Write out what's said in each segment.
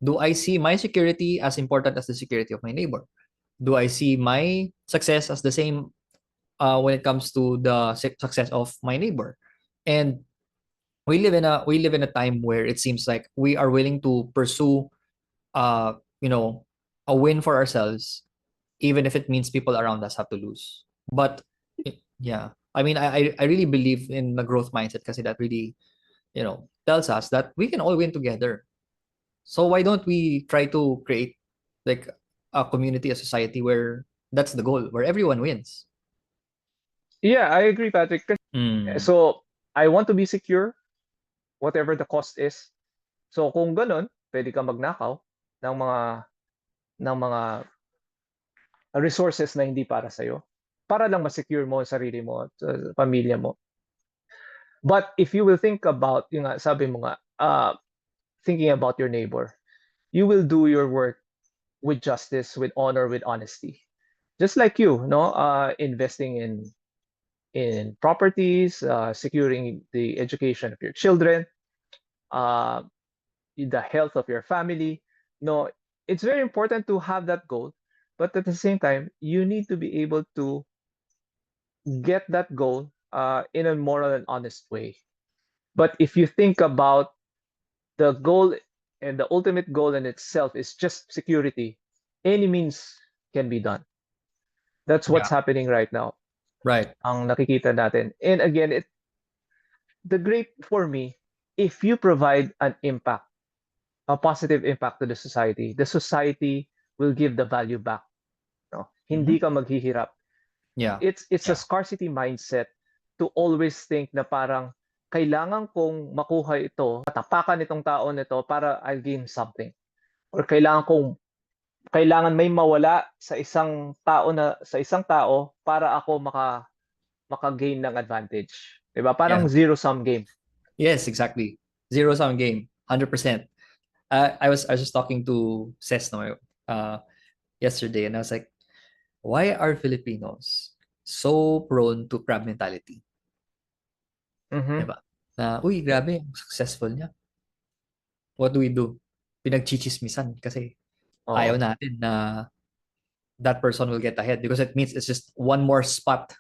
Do I see my security as important as the security of my neighbor? Do I see my success as the same when it comes to the success of my neighbor? And we live in a time where it seems like we are willing to pursue uh you know a win for ourselves, even if it means people around us have to lose. But yeah, I mean, I really believe in the growth mindset because that really tells us that we can all win together. So why don't we try to create like a community, a society where that's the goal, where everyone wins. Yeah, I agree, Patrick. Mm. So, I want to be secure, whatever the cost is. So, kung ganun, pwede kang magnakaw ng mga resources na hindi para sa'yo, para lang ma-secure mo ang sarili mo at pamilya mo. But if you will think about, yung nga, sabi mo nga, thinking about your neighbor, you will do your work with justice, with honor, with honesty. Just like you, no, investing in properties, securing the education of your children, uh, the health of your family. No, it's very important to have that goal, but at the same time, you need to be able to get that goal in a moral and honest way. But if you think about the goal and the ultimate goal in itself is just security, any means can be done. That's what's Yeah. happening right now. Right. Ang nakikita natin. And again, the great for me, if you provide an impact, a positive impact to the society will give the value back. No? Mhm. Hindi ka maghihirap. Yeah. It's a Yeah. scarcity mindset to always think na parang kailangan kong makuha ito, tapakan itong tao nito para I'll gain something. Or kailangan may mawala sa isang tao para ako maka-gain ng advantage. 'Di ba? Parang Yeah. zero sum game. Yes, exactly. Zero sum game. 100%. I was just talking to Ces no, yesterday, and I was like, why are Filipinos so prone to crab mentality? Mhm. Diba? Na, uy, grabe, ang successful niya. What do we do? Pinagchichismisan kasi ayaw Oo. natin na that person will get ahead because it means it's just one more spot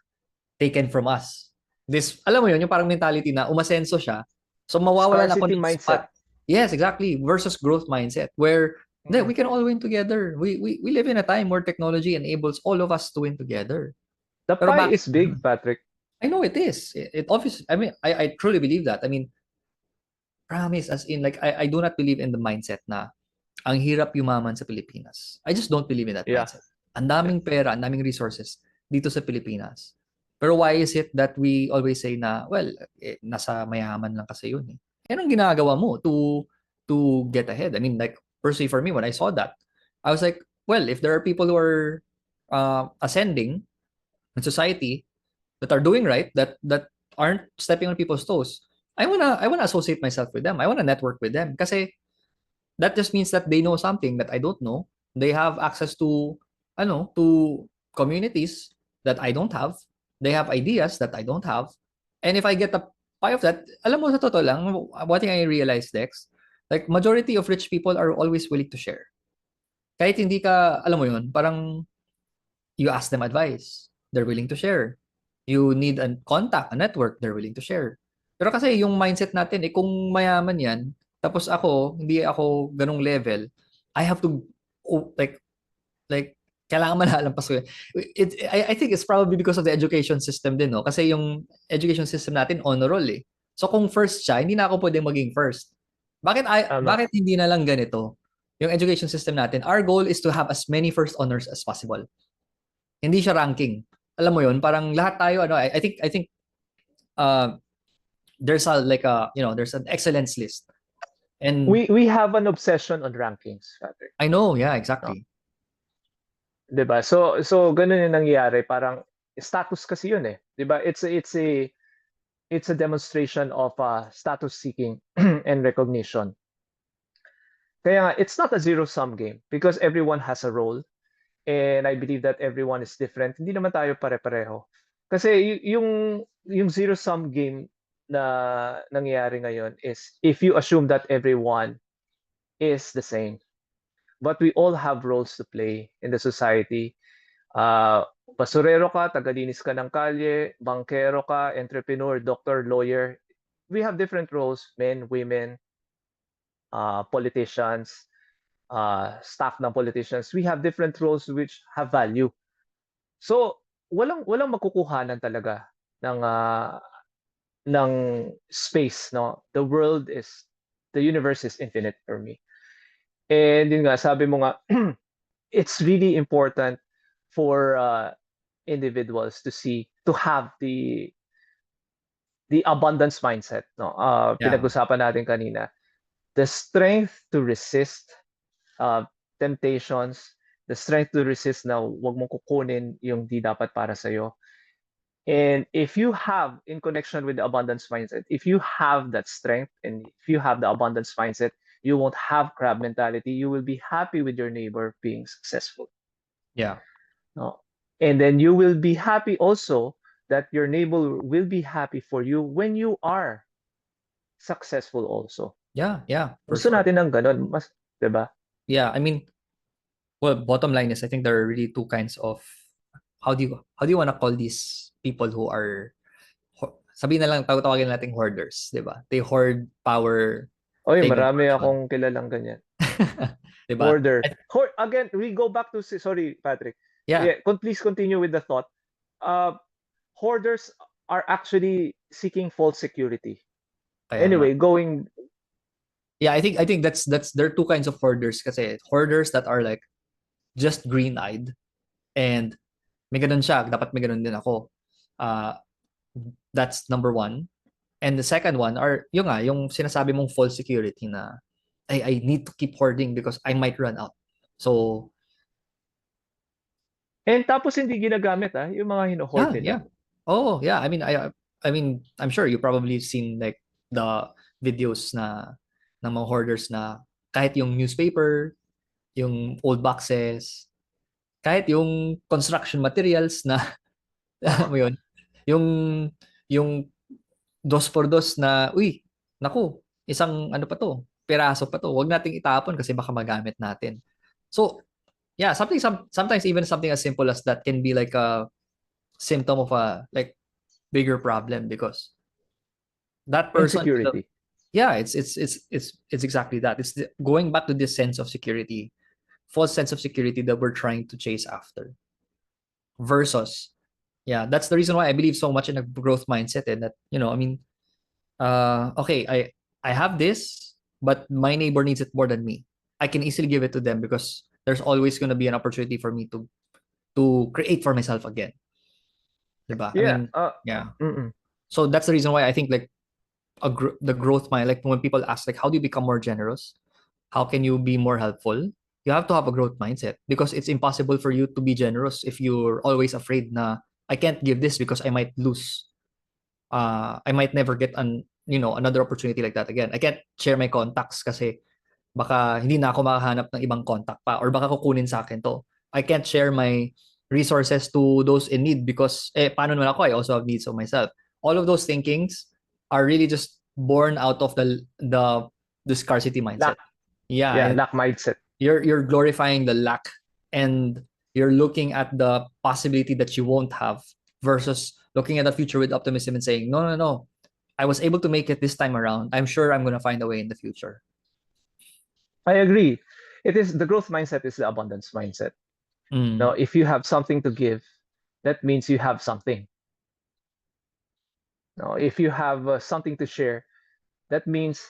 taken from us. This, alam mo yun, yung parang mentality na umasenso siya, so mawawalan ako Scarcity ng mindset. spot. Yes, exactly. Versus growth mindset where Mhm. we can all win together. We live in a time where technology enables all of us to win together. The Pero pie bakit is big, Patrick. I know it is. It obviously, I mean, I truly believe that. I mean, promise, as in, like, I do not believe in the mindset na ang hirap yumaman sa Pilipinas. I just don't believe in that Yeah. mindset. Ang Yeah. daming pera, ang daming resources dito sa Pilipinas. Pero why is it that we always say na, well, nasa mayaman lang kasi yun eh. Yan ang ginagawa mo to get ahead. I mean, like, personally for me, when I saw that, I was like, well, if there are people who are ascending in society that are doing right, that aren't stepping on people's toes, I wanna associate myself with them. I wanna network with them. Kasi that just means that they know something that I don't know. They have access to to communities that I don't have. They have ideas that I don't have. And if I get a pie of that, alam mo sa totoo lang, one thing I realized, Dex, like majority of rich people are always willing to share. Kahit hindi ka, alam mo yun, parang you ask them advice, they're willing to share. You need a contact, a network, they're willing to share. Pero kasi yung mindset natin, kung mayaman yan, tapos ako, hindi ako ganong level, I have to, like, kailangan malalampas ko yun. I think it's probably because of the education system din, no? Kasi yung education system natin, honor roll eh. So kung first siya, hindi na ako pwedeng maging first. Tama. Bakit hindi na lang ganito? Yung education system natin, our goal is to have as many first honors as possible. Hindi siya ranking. Alam mo 'yun, parang lahat tayo I think uh there's a like a there's an excellence list. And We have an obsession on rankings, Patrick. I know, yeah, No? exactly. 'Di ba? So ganun yung nangyayari, parang status kasi yun eh. 'Di ba? It's a demonstration of status seeking and recognition. Kaya nga, it's not a zero sum game because everyone has a role and I believe that everyone is different. Hindi naman tayo pare-pareho. Kasi yung zero sum game na nangyayari ngayon is if you assume that everyone is the same. but we all have roles to play in the society. Basurero ka, tagalinis ka ng kalye, bankero ka, entrepreneur, doctor, lawyer. We have different roles, men, women, politicians, staff ng politicians. We have different roles which have value. So, walang makukuhanan talaga ng space, no? The universe is infinite for me. And yun nga, sabi mo nga, it's really important for individuals to have the abundance mindset, no? Yeah. Pinag-usapan natin kanina, the strength to resist temptations, the strength to resist na wag mong kukunin yung di dapat para sa'yo. And if you have, in connection with the abundance mindset, if you have that strength and if you have the abundance mindset, you won't have crab mentality. You will be happy with your neighbor being successful. Yeah. No? And then you will be happy also that your neighbor will be happy for you when you are successful also. Yeah. For Gusto sure. natin ng ganun, mas, 'di ba? Yeah, I mean, well, bottom line is I think there are really two kinds of how do you want to call these people who are sabihin na lang tawagin nating hoarders, 'di ba? They hoard power, Oy, fame, and marami fortune. akong kilalang ganyan. 'Di ba? Hoarder. Again, we go back to, sorry, Patrick. Yeah. Please continue with the thought. Hoarders are actually seeking false security. Kaya Anyway, nga. going. Yeah, I think that's there are two kinds of hoarders kasi hoarders that are like just green-eyed and may ganun siya, dapat may ganun din ako. That's number one. And the second one are yung sinasabi mong false security na I need to keep hoarding because I might run out. So, And tapos hindi ginagamit yung mga hino-hoard nila. yeah. Oh, yeah. I mean, I'm sure you probably seen like the videos ng mga hoarders na kahit yung newspaper, yung old boxes, kahit yung construction materials na mo yun, yung dos por dos na, uy, naku, isang ano pa to, piraso pa to, wag nating itapon kasi baka magamit natin. So, yeah, sometimes even something as simple as that can be like a symptom of a like bigger problem because that person, Insecurity. yeah, it's exactly that. It's going back to this sense of security, false sense of security that we're trying to chase after. Versus, yeah, that's the reason why I believe so much in a growth mindset and that, I mean, okay, I have this, but my neighbor needs it more than me. I can easily give it to them because there's always going to be an opportunity for me to create for myself again. Diba? Yeah. I mean, yeah. Mm-mm. So that's the reason why I think like the growth mind, like when people ask like how do you become more generous, how can you be more helpful, you have to have a growth mindset because it's impossible for you to be generous if you're always afraid na I can't give this because I might lose, I might never get another opportunity like that again. I can't share my contacts kasi baka hindi na ako makahanap ng ibang contact pa or baka kukunin sa akin to. I can't share my resources to those in need because paano naman ako, I also have needs of myself. All of those thinkings are really just born out of the scarcity mindset. Yeah, lack mindset. You're glorifying the lack and you're looking at the possibility that you won't have versus looking at the future with optimism and saying, no, I was able to make it this time around. I'm sure I'm going to find a way in the future. I agree. It is the growth mindset is the abundance mindset. No, if you have something to give, that means you have something. No, if you have something to share, that means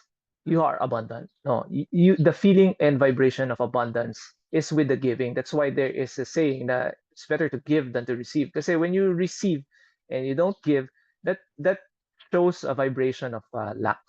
you are abundant. No, the feeling and vibration of abundance is with the giving. That's why there is a saying that it's better to give than to receive. Because when you receive and you don't give, that shows a vibration of lack.